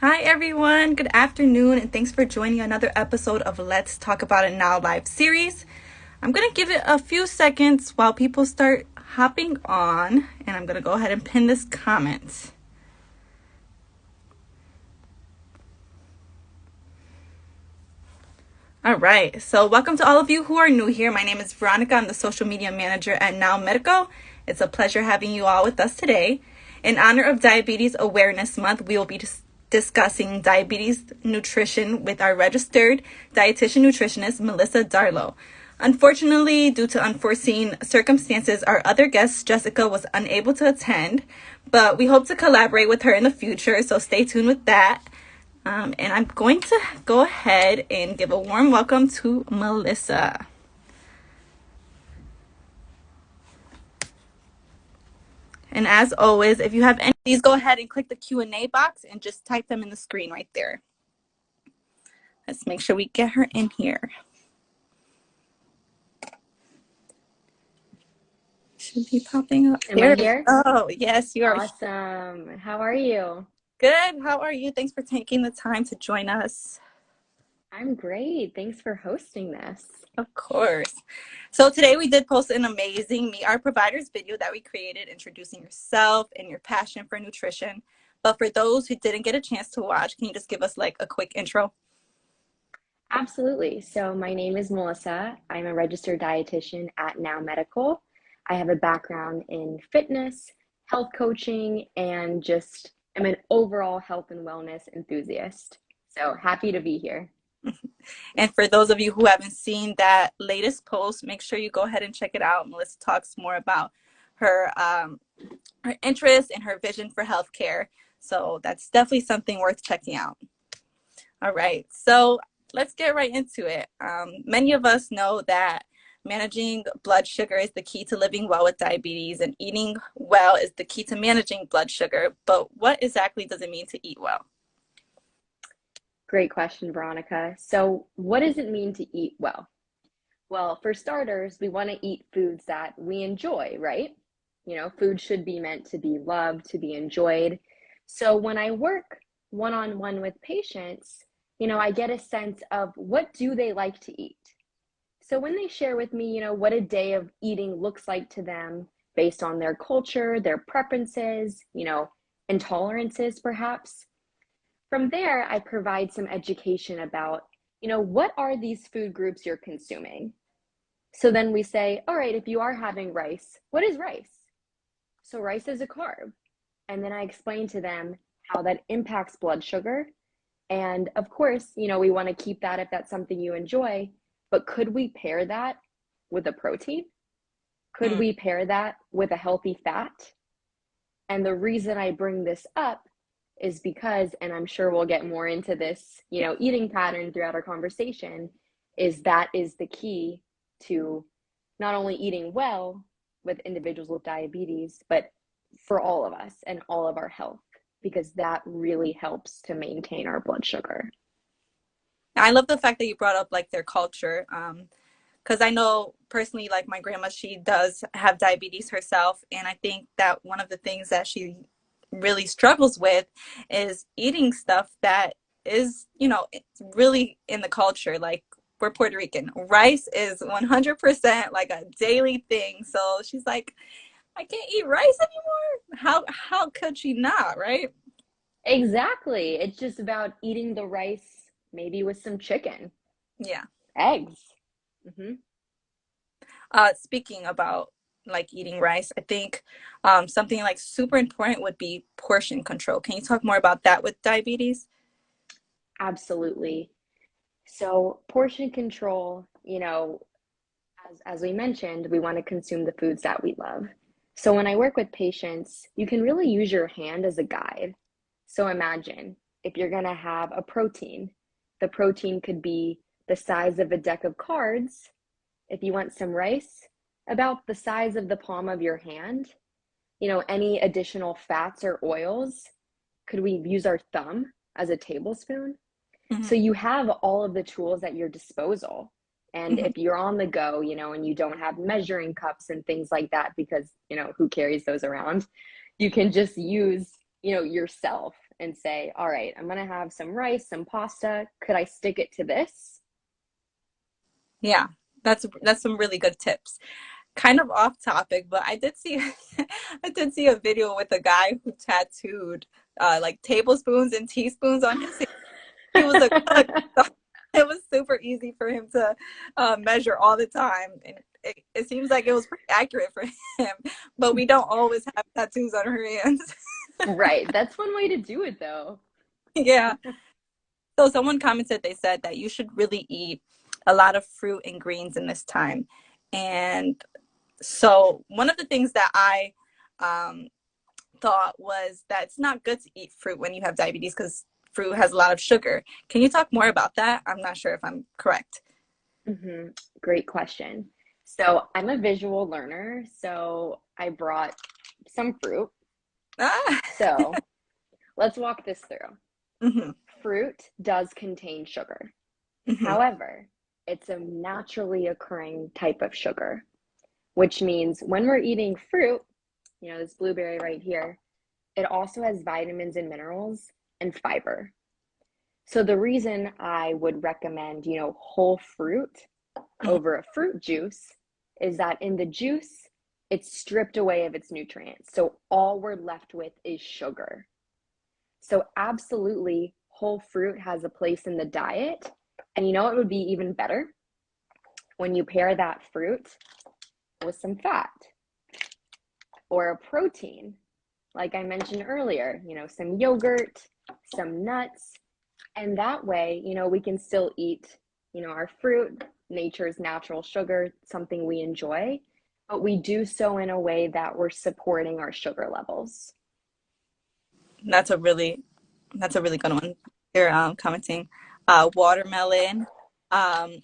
Hi, everyone. Good afternoon, and thanks for joining another episode of Let's Talk About It Now live series. I'm going to give it a few seconds while people start hopping on, and I'm going to go ahead and pin this comment. All right, so welcome to all of you who are new here. My name is Veronica. I'm the social media manager at Now Medical. It's a pleasure having you all with us today. In honor of Diabetes Awareness Month, we will be discussing diabetes nutrition with our registered dietitian nutritionist, Melissa Darlow. Unfortunately, due to unforeseen circumstances, our other guest, Jessica, was unable to attend, but we hope to collaborate with her in the future, so stay tuned with that. And I'm going to go ahead and give a warm welcome to Melissa. And as always, if you have any, please go ahead and click the Q&A box and just type them in the screen right there. Let's make sure we get her in here. Should be popping up. Am I There we here? go. Yes, you are Awesome. How are you? good. How are you? Thanks for taking the time to join us. I'm great. Thanks for hosting this. Of course. So today we did post an amazing Meet Our Providers video that we created introducing yourself and your passion for nutrition. But for those who didn't get a chance to watch, can you just give us like a quick intro? Absolutely. So, my name is Melissa. I'm a registered dietitian at Now Medical. I have a background in fitness, health coaching, and just am an overall health and wellness enthusiast. So, happy to be here. And for those of you who haven't seen that latest post, make sure you go ahead and check it out. Melissa talks more about her her interest and her vision for healthcare. So that's definitely something worth checking out. All right, so let's get right into it. Many of us know that managing blood sugar is the key to living well with diabetes, and eating well is the key to managing blood sugar. But what exactly does it mean to eat well? Great question, Veronica. So, what does it mean to eat well? Well, for starters, we want to eat foods that we enjoy, right? Food should be meant to be loved, to be enjoyed. So when I work one-on-one with patients, I get a sense of what do they like to eat. So when they share with me, what a day of eating looks like to them based on their culture, their preferences, intolerances perhaps. From there, I provide some education about, what are these food groups you're consuming? So then we say, all right, if you are having rice, what is rice? So rice is a carb. And then I explain to them how that impacts blood sugar. And of course, we want to keep that if that's something you enjoy. But could we pair that with a protein? Could Mm. we pair that with a healthy fat? And the reason I bring this up is because, and I'm sure we'll get more into this, eating pattern throughout our conversation, is that is the key to not only eating well with individuals with diabetes, but for all of us and all of our health, because that really helps to maintain our blood sugar. I love the fact that you brought up like their culture. Because I know personally, like my grandma, she does have diabetes herself. And I think that one of the things that she really struggles with is eating stuff that is, it's really in the culture. Like we're Puerto Rican. Rice is 100% like a daily thing. So she's like, I can't eat rice anymore. How could she not, right? Exactly. It's just about eating the rice, maybe with some chicken, Yeah. eggs. Hmm. Speaking about like eating rice, I think something like super important would be portion control. Can you talk more about that with diabetes? Absolutely. So, portion control, as we mentioned, we want to consume the foods that we love. So, when I work with patients, you can really use your hand as a guide. So, imagine if you're going to have a protein, the protein could be the size of a deck of cards. If you want some rice, about the size of the palm of your hand. Any additional fats or oils, could we use our thumb as a tablespoon? So Hmm. you have all of the tools at your disposal. And Hmm. if you're on the go, and you don't have measuring cups and things like that, because, who carries those around? You can just use, yourself and say, all right, I'm going to have some rice, some pasta. Could I stick it to this? Yeah, that's some really good tips. Kind of off topic, but I did see I did see a video with a guy who tattooed like tablespoons and teaspoons on his. He was a cook, so it was super easy for him to measure all the time, and it seems like it was pretty accurate for him. But we don't always have tattoos on our hands. Right. That's one way to do it, though. Yeah. So someone commented, they said that you should really eat a lot of fruit and greens in this time. And so one of the things that I um, thought was that it's not good to eat fruit when you have diabetes because fruit has a lot of sugar. Can you talk more about that? I'm not sure if I'm correct. hmm Great question. So I'm a visual learner, so I brought some fruit. Ah. So let's walk this through. hmm Fruit does contain sugar. hmm However, it's a naturally occurring type of sugar, which means when we're eating fruit, this blueberry right here, it also has vitamins and minerals and fiber. So the reason I would recommend, whole fruit over a fruit juice is that in the juice, it's stripped away of its nutrients. So all we're left with is sugar. So absolutely, whole fruit has a place in the diet. And you know what would be even better? When you pair that fruit with some fat or a protein, like I mentioned earlier, some yogurt, some nuts, and that way, we can still eat, our fruit, nature's natural sugar, something we enjoy, but we do so in a way that we're supporting our sugar levels. That's a really that's a really good one. They're commenting watermelon,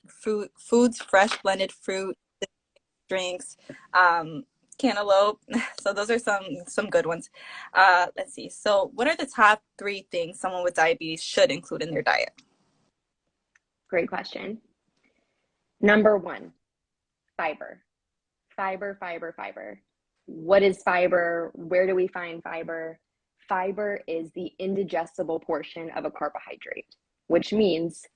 foods, fresh blended fruit, drinks, cantaloupe. So those are some good ones. Let's see. So what are the top three things someone with diabetes should include in their diet? Great question. Number one, fiber. Fiber, fiber, fiber. What is fiber? Where do we find fiber? Fiber is the indigestible portion of a carbohydrate, which means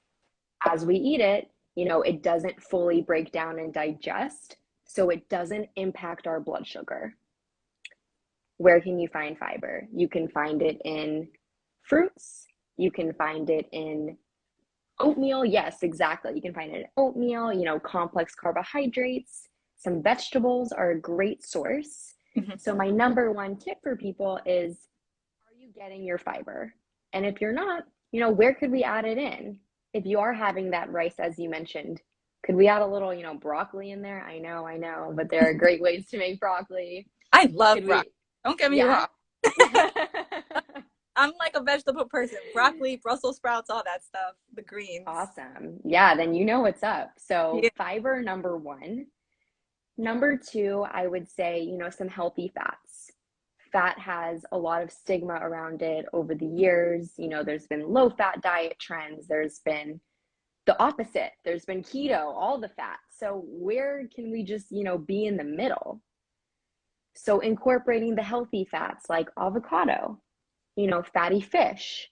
as we eat it, it doesn't fully break down and digest, so it doesn't impact our blood sugar. Where can you find fiber? You can find it in fruits. You can find it in oatmeal. Yes, exactly. You can find it in oatmeal, complex carbohydrates. Some vegetables are a great source. Mm-hmm. So my number one tip for people is, are you getting your fiber? And if you're not, where could we add it in? If you are having that rice, as you mentioned, could we add a little, broccoli in there? I know, but there are great ways to make broccoli. I love Could broccoli. we, Don't get me yeah? wrong. I'm like a vegetable person. Broccoli, Brussels sprouts, all that stuff. The greens. Awesome. Yeah, then you know what's up. So Yeah. fiber, number one. Number two, I would say, some healthy fats. Fat has a lot of stigma around it over the years. There's been low fat diet trends, there's been the opposite, there's been keto, all the fat. So, where can we just, be in the middle? So, incorporating the healthy fats like avocado, fatty fish,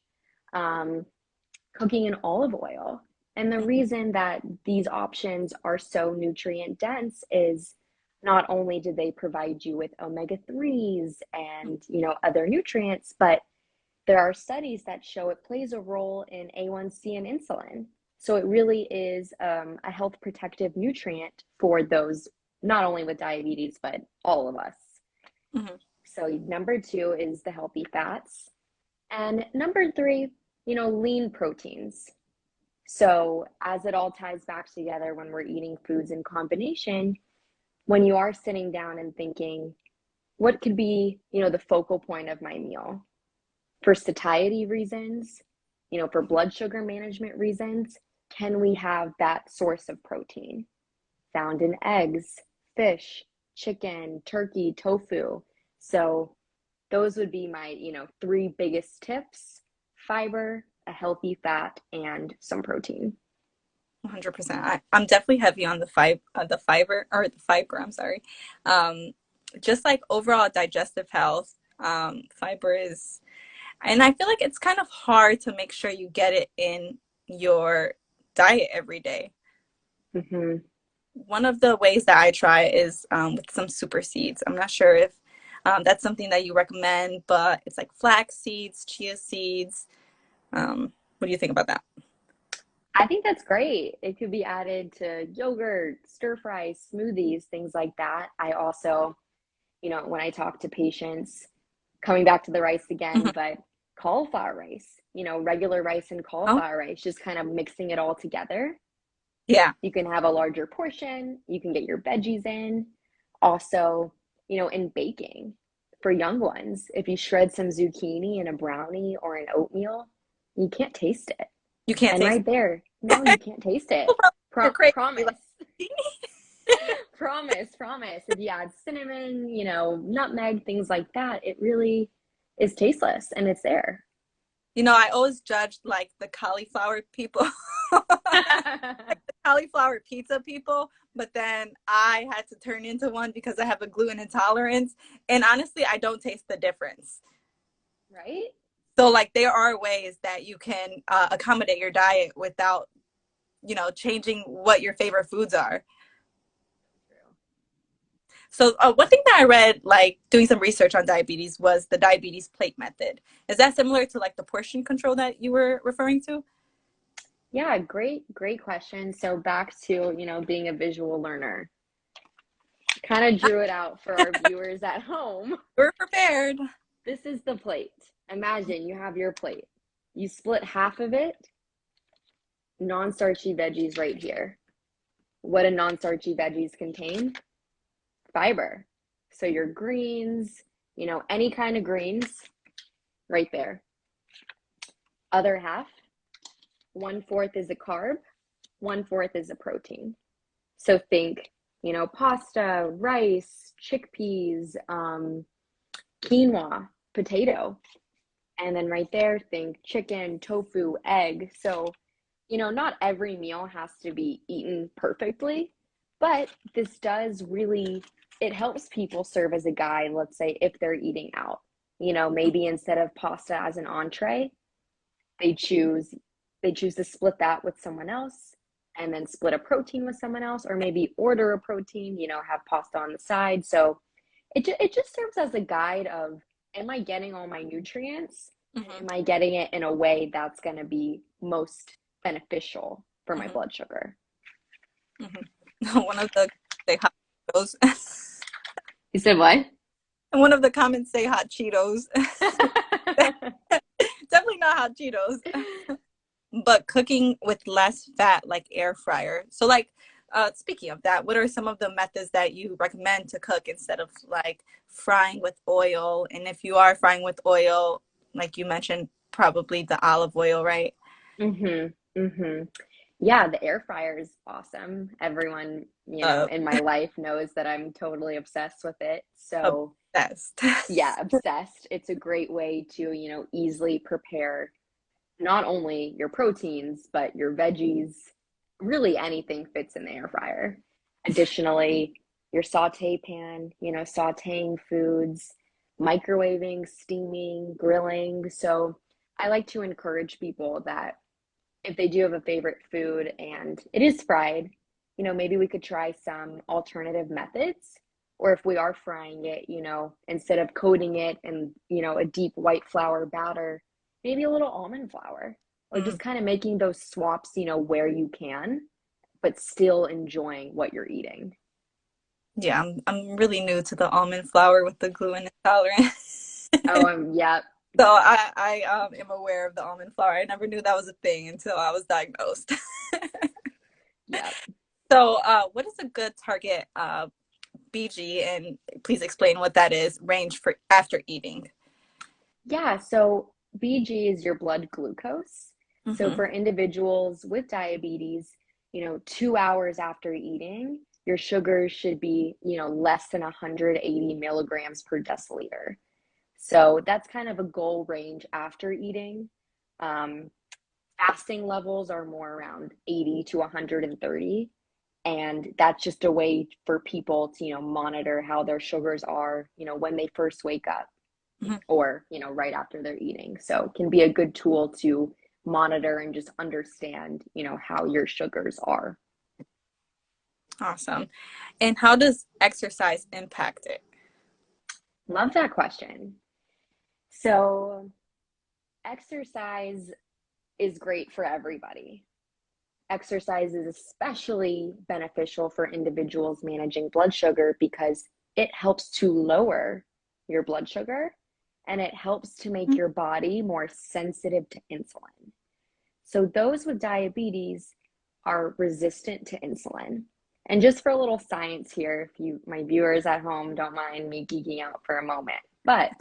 um, cooking in olive oil. And the reason that these options are so nutrient dense is not only do they provide you with omega 3s and other nutrients, but there are studies that show it plays a role in A1C and insulin. So it really is a health protective nutrient for those not only with diabetes but all of us. Mm-hmm. So number two is the healthy fats, and number three, lean proteins. So, as it all ties back together when we're eating foods in combination, when you are sitting down and thinking, what could be, the focal point of my meal? For satiety reasons, for blood sugar management reasons, can we have that source of protein found in eggs, fish, chicken, turkey, tofu? So, those would be my, three biggest tips: fiber, a healthy fat, and some protein. 100%. I'm definitely heavy on the fiber or the fiber. I'm sorry. Um, just like overall digestive health, fiber is. And I feel like it's kind of hard to make sure you get it in your diet every day. Hmm. One of the ways that I try is with some super seeds. I'm not sure if that's something that you recommend, but it's like flax seeds, chia seeds. What do you think about that? I think that's great. It could be added to yogurt, stir fry, smoothies, things like that. I also, when I talk to patients, coming back to the rice again, Mhm. but cauliflower rice, regular rice and Oh, cauliflower rice, just kind of mixing it all together. yeah. You can have a larger portion, you can get your veggies in. Also, in baking for young ones, if you shred some zucchini in a brownie or an oatmeal, you can't taste it. You can't And taste right there, no, you can't taste it. it. You're crazy. You like Promise. Promise. If you add cinnamon, nutmeg, things like that, it really is tasteless and it's there. I always judged like the cauliflower people, the cauliflower pizza people, but then I had to turn into one because I have a gluten intolerance. And honestly, I don't taste the difference. Right? So, like, there are ways that you can accommodate your diet without, changing what your favorite foods are. True. So, one thing that I read, like doing some research on diabetes, was the diabetes plate method. Is that similar to like the portion control that you were referring to? Yeah, great question. So back to, being a visual learner. Kind of drew it out for our viewers at home. We're prepared. This is the plate. Imagine you have your plate. You split half of it, non-starchy veggies right here. What do non-starchy veggies contain? Fiber. So your greens, any kind of greens right there. Other half, 1/4 is a carb, 1/4 is a protein. So think, pasta, rice, chickpeas, quinoa, potato. And then right there, think chicken, tofu, egg. So, not every meal has to be eaten perfectly, but this does really, it helps people serve as a guide, let's say, if they're eating out. Maybe instead of pasta as an entree, they choose they choose to split that with someone else and then split a protein with someone else, or maybe order a protein, have pasta on the side. So it just serves as a guide of, am I getting all my nutrients, and Hmm. am I getting it in a way that's going to be most beneficial for my Hmm. blood sugar? Hmm. One of the say hot Cheetos. You said what? And one of the comments say hot Cheetos. Definitely not hot Cheetos. But cooking with less fat, like air fryer. So, like, speaking of that, what are some of the methods that you recommend to cook instead of like frying with oil? And if you are frying with oil, like you mentioned, probably the olive oil, right? Mhm. Mhm. Yeah, the air fryer is awesome. Everyone, Uh, in my life knows that I'm totally obsessed with it. So, Obsessed. yeah, obsessed. It's a great way to, easily prepare not only your proteins, but your veggies. Really anything fits in the air fryer. Additionally, your saute pan, sauteing foods, microwaving, steaming, grilling. So, I like to encourage people that if they do have a favorite food and it is fried, maybe we could try some alternative methods. Or if we are frying it, instead of coating it in, a deep white flour batter, maybe a little almond flour, or Mm, just kind of making those swaps, where you can, but still enjoying what you're eating. yeah, I'm really new to the almond flour with the gluten intolerance. Oh, yeah, So I am aware of the almond flour. I never knew that was a thing until I was diagnosed. yeah. So, what is a good target BG, and please explain what that is, range for after eating? Yeah, so BG is your blood glucose. So Hmm. for individuals with diabetes, 2 hours after eating, your sugars should be, less than 180 milligrams per deciliter. So that's kind of a goal range after eating. Um, Fasting levels are more around 80 to 130. And that's just a way for people to, monitor how their sugars are, when they first wake up. Mhm. or, right after they're eating. So it can be a good tool to monitor and just understand, how your sugars are. Awesome. And how does exercise impact it? Love that question. So exercise is great for everybody. Exercise is especially beneficial for individuals managing blood sugar because it helps to lower your blood sugar and it helps to make your body more sensitive to insulin. So those with diabetes are resistant to insulin. And just for a little science here, if you, my viewers at home, don't mind me geeking out for a moment, but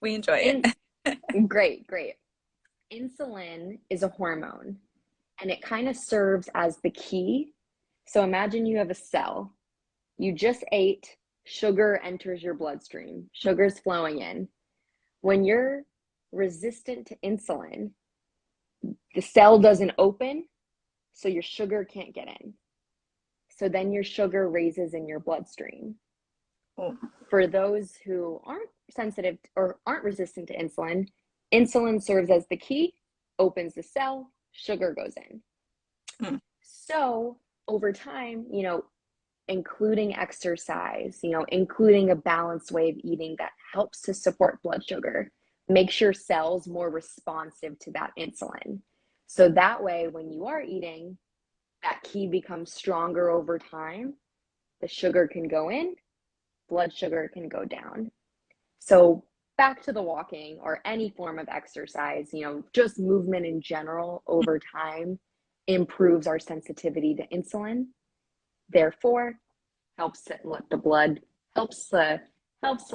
We enjoy in it. great, great. Insulin is a hormone and it kind of serves as the key. So imagine you have a cell. You just ate, sugar enters your bloodstream, sugar's flowing in. When you're resistant to insulin, the cell doesn't open, so your sugar can't get in. So then your sugar raises in your bloodstream. Oh. For those who aren't sensitive or aren't resistant to insulin, insulin serves as the key, opens the cell, sugar goes in. Mm. So over time, including exercise, including a balanced way of eating that helps to support blood sugar, makes your cells more responsive to that insulin. So that way, when you are eating, that key becomes stronger over time. The sugar can go in, blood sugar can go down. So back to the walking or any form of exercise, just movement in general over time improves our sensitivity to insulin. Therefore, helps to let the blood helps to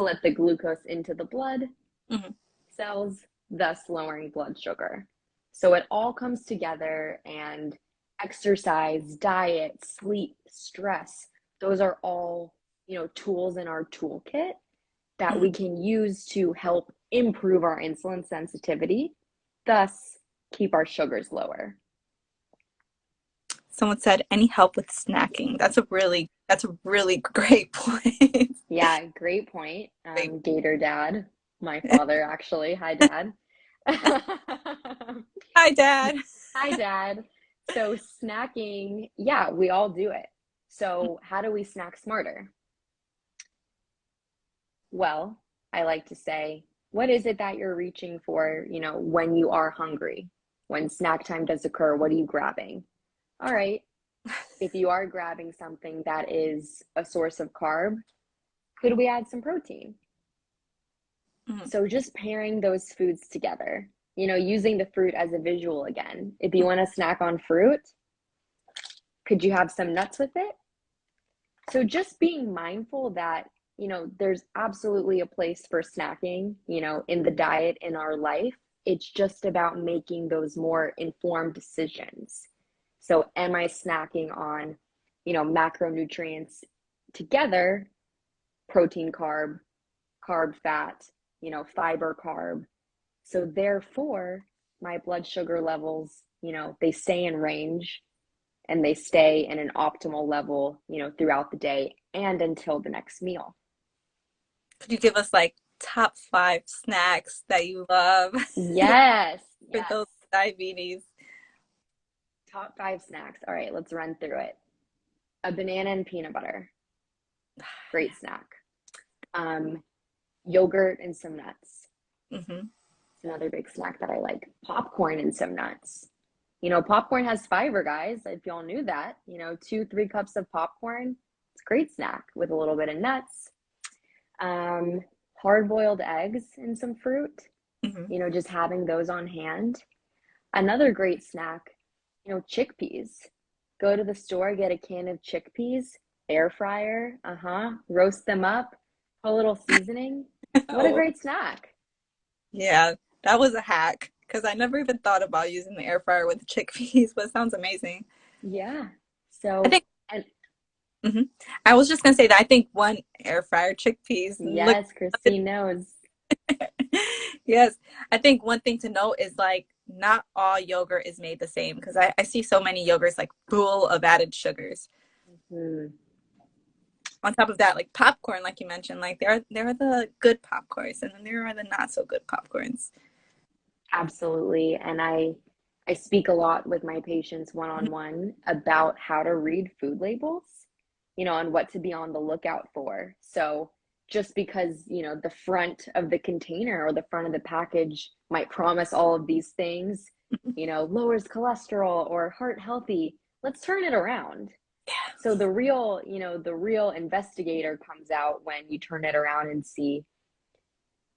let the glucose into the blood Mm-hmm. cells, thus lowering blood sugar. So it all comes together, and exercise, diet, sleep, stress, those are all, tools in our toolkit that Mm-hmm. we can use to help improve our insulin sensitivity, thus keep our sugars lower. Someone said, any help with snacking? That's a really great point. Yeah, great point. Great. Gator Dad, my father actually. Hi, Dad. Hi, Dad. Hi, Dad. So, snacking, yeah, we all do it. So, how do we snack smarter? Well, I like to say, what is it that you're reaching for, when you are hungry? When snack time does occur, what are you grabbing? All right, if you are grabbing something that is a source of carb, could we add some protein? Mm-hmm. So just pairing those foods together, using the fruit as a visual again. If you want to snack on fruit, could you have some nuts with it? So just being mindful that, there's absolutely a place for snacking, in the diet in our life. It's just about making those more informed decisions. So am I snacking on, macronutrients together, protein, carb, fat, fiber, carb. So therefore, my blood sugar levels, they stay in range and they stay in an optimal level, throughout the day and until the next meal. Could you give us like top 5 snacks that you love Yes, for yes. those with diabetes? Top 5 snacks. All right, let's run through it. A banana and peanut butter, great snack. Um, Yogurt and some nuts. Mm-hmm. It's another big snack that I like. Popcorn and some nuts. Popcorn has fiber, guys. If y'all knew that, 2, 3 cups of popcorn, it's a great snack with a little bit of nuts. Um, Hard-boiled eggs and some fruit, Mm-hmm. just having those on hand. Another great snack, chickpeas. Go to the store, get a can of chickpeas, air fryer, roast them up, put a little seasoning. What a Oh, great snack. yeah, that was a hack because I never even thought about using the air fryer with the chickpeas, but it sounds amazing. Yeah. I So, think, and mhm. I was just gonna say that I think one air fryer chickpeas look. yes, Christine knows. Yes, I think one thing to note is like not all yogurt is made the same because I see so many yogurts like full of added sugars. Hmm. on top of that, like popcorn, like you mentioned, like there are the good popcorns, and then there are the not so good popcorns. Absolutely. And I speak a lot with my patients one on one about how to read food labels, and what to be on the lookout for. So just because, the front of the container or the front of the package might promise all of these things, lowers cholesterol or heart healthy, let's turn it around. So the real investigator comes out when you turn it around and see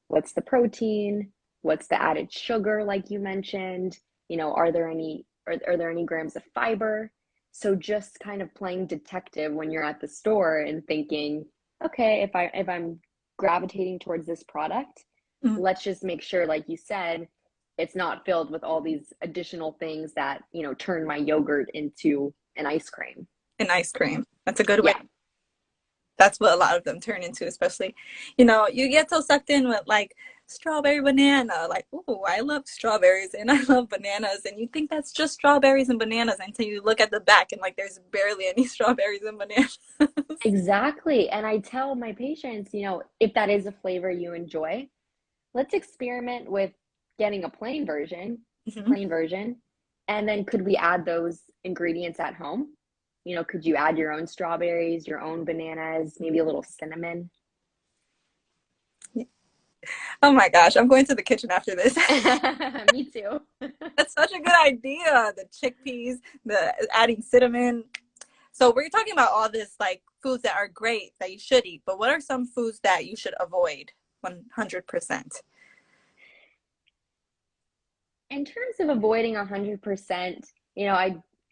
what's the protein, what's the added sugar, like you mentioned, are there any grams of fiber? So just kind of playing detective when you're at the store and thinking, okay, if I'm gravitating towards this product, Mhm. let's just make sure, like you said, it's not filled with all these additional things that, turn my yogurt into an ice cream. And ice cream. That's a good way. Yeah. That's what a lot of them turn into, especially, you get so sucked in with like strawberry banana. Like, oh, I love strawberries and I love bananas. And you think that's just strawberries and bananas until you look at the back and like there's barely any strawberries and bananas. Exactly. And I tell my patients, if that is a flavor you enjoy, let's experiment with getting a Mhm. plain version. And then could we add those ingredients at home? Could you add your own strawberries, your own bananas, maybe a little cinnamon? Oh my gosh, I'm going to the kitchen after this. Me too. That's such a good idea. The chickpeas, the adding cinnamon. So we're talking about all this like foods that are great that you should eat, but what are some foods that you should avoid 100%? In terms of avoiding 100%,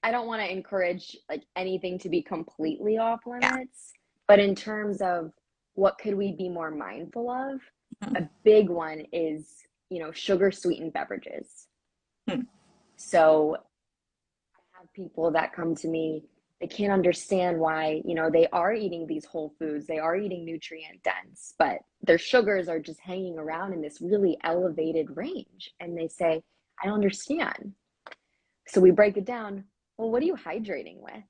I don't want to encourage like anything to be completely off Yeah. limits, but in terms of what could we be more mindful of, Mhm. a big one is, sugar sweetened beverages. Mhm. So I have people that come to me, they can't understand why, they are eating these whole foods, they are eating nutrient dense, but their sugars are just hanging around in this really elevated range. And they say, I don't understand. So we break it down. Well, what are you hydrating with?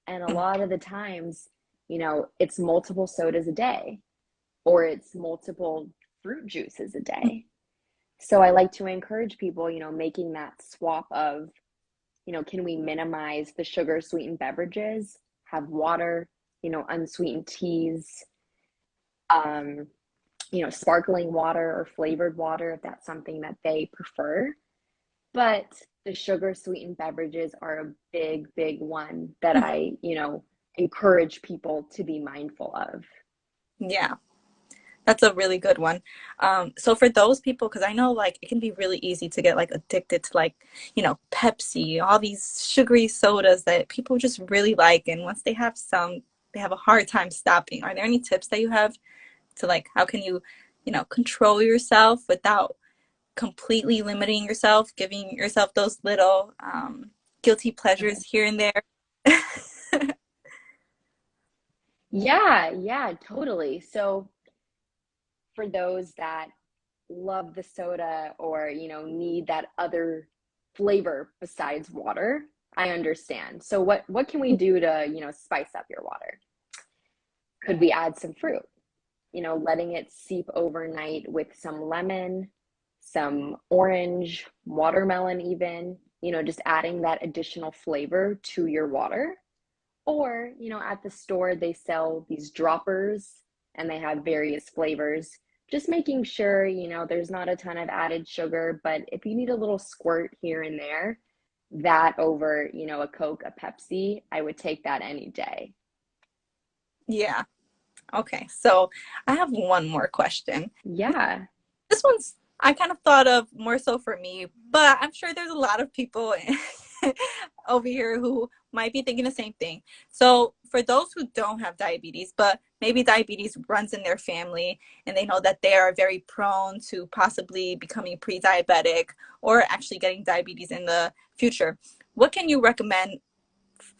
And a lot of the times, it's multiple sodas a day or it's multiple fruit juices a day. So I like to encourage people, making that swap of, can we minimize the sugar sweetened beverages, have water, unsweetened teas, um, sparkling water or flavored water if that's something that they prefer. But the sugar sweetened beverages are a big, big one that I, encourage people to be mindful of. Yeah. That's a really good one. So for those people, because I know like it can be really easy to get like addicted to like, Pepsi, all these sugary sodas that people just really like. And once they have some, they have a hard time stopping. Are there any tips that you have to like, how can you, control yourself without completely limiting yourself, giving yourself those little guilty pleasures here and there? Yeah, yeah, totally. So for those that love the soda or, need that other flavor besides water, I understand. So what can we do to, spice up your water? Could we add some fruit? Letting it seep overnight with some lemon, some orange, watermelon, even, just adding that additional flavor to your water. Or, at the store, they sell these droppers and they have various flavors. Just making sure, there's not a ton of added sugar, but if you need a little squirt here and there, that over, a Coke, a Pepsi, I would take that any day. Yeah. Okay. So I have one more question. Yeah. This one's I kind of thought of more so for me, but I'm sure there's a lot of people over here who might be thinking the same thing. So, for those who don't have diabetes, but maybe diabetes runs in their family and they know that they are very prone to possibly becoming pre-diabetic or actually getting diabetes in the future, what can you recommend?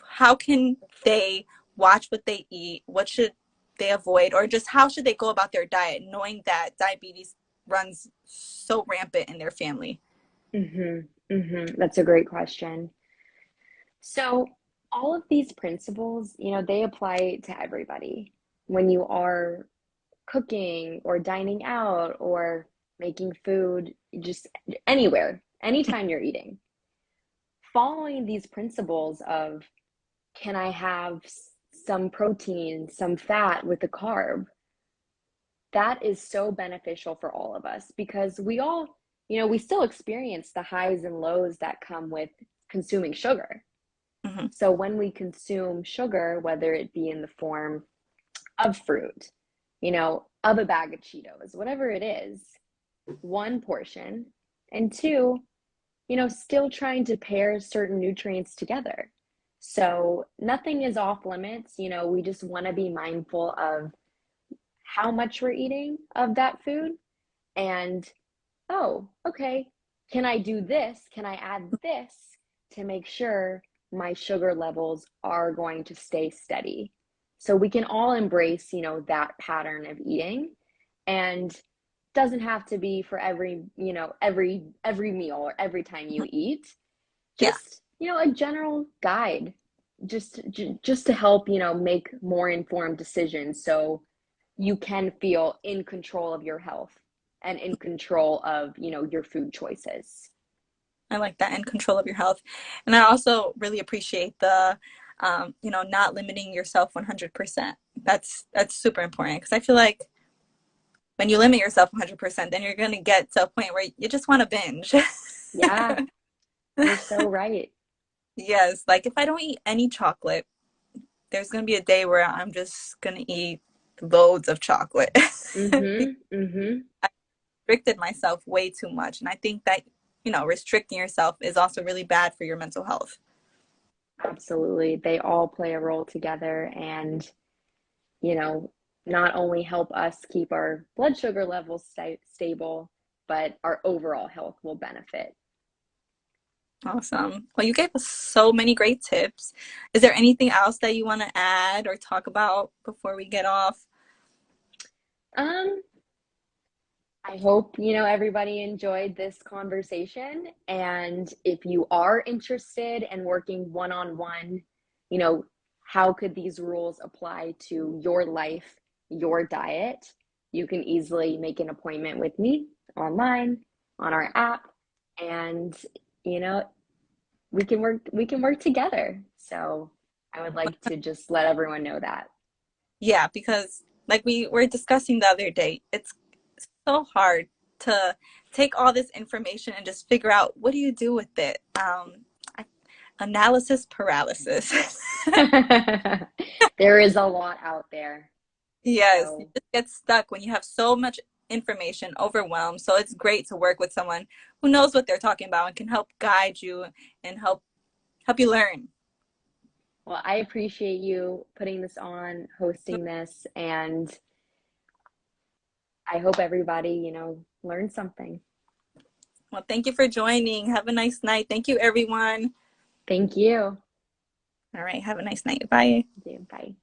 How can they watch what they eat? What should they avoid? Or just how should they go about their diet knowing that diabetes runs so rampant in their family? That's a great question. So, all of these principles, they apply to everybody. when you are cooking or dining out or making food, just anywhere, anytime you're eating, following these principles of can I have some protein, some fat with a carb? That is so beneficial for all of us because we all, we still experience the highs and lows that come with consuming sugar. Mm-hmm. So when we consume sugar, whether it be in the form of fruit, of a bag of Cheetos, whatever it is, one portion, and two, still trying to pair certain nutrients together. So nothing is off limits. We just want to be mindful of how much we're eating of that food. And, oh, okay, can I do this? Can I add this to make sure my sugar levels are going to stay steady? So we can all embrace, that pattern of eating, and doesn't have to be for every meal or every time you eat. Yeah, Just, a general guide, just to help, make more informed decisions so you can feel in control of your health and in control of, your food choices. I like that, in control of your health. And I also really appreciate the, not limiting yourself 100%. That's super important because I feel like when you limit yourself 100%, then you're going to get to a point where you just want to binge. Yeah, you're so right. Yes, like if I don't eat any chocolate, there's going to be a day where I'm just going to eat loads of chocolate. Mm-hmm. Mm-hmm. Restricted myself way too much. And I think that, restricting yourself is also really bad for your mental health. Absolutely. They all play a role together and, you know, not only help us keep our blood sugar levels stable, but our overall health will benefit. Awesome. Well, you gave us so many great tips. Is there anything else that you want to add or talk about before we get off? Um, I hope, everybody enjoyed this conversation. And if you are interested in working one-on-one, you know, how could these rules apply to your life, your diet? You can easily make an appointment with me online on our app, and you know, we can work together. So I would like to just let everyone know that. Yeah, because like we were discussing the other day, it's so hard to take all this information and just figure out what do you do with it. Analysis paralysis. There is a lot out there. Yes, you So, just get stuck when you have so much information, overwhelmed. So it's great to work with someone who knows what they're talking about and can help guide you and help you learn. well, I appreciate you putting this on, hosting this, and I hope everybody, learned something. Well, thank you for joining. Have a nice night. Thank you, everyone. Thank you. All right, have a nice night. Bye. Bye.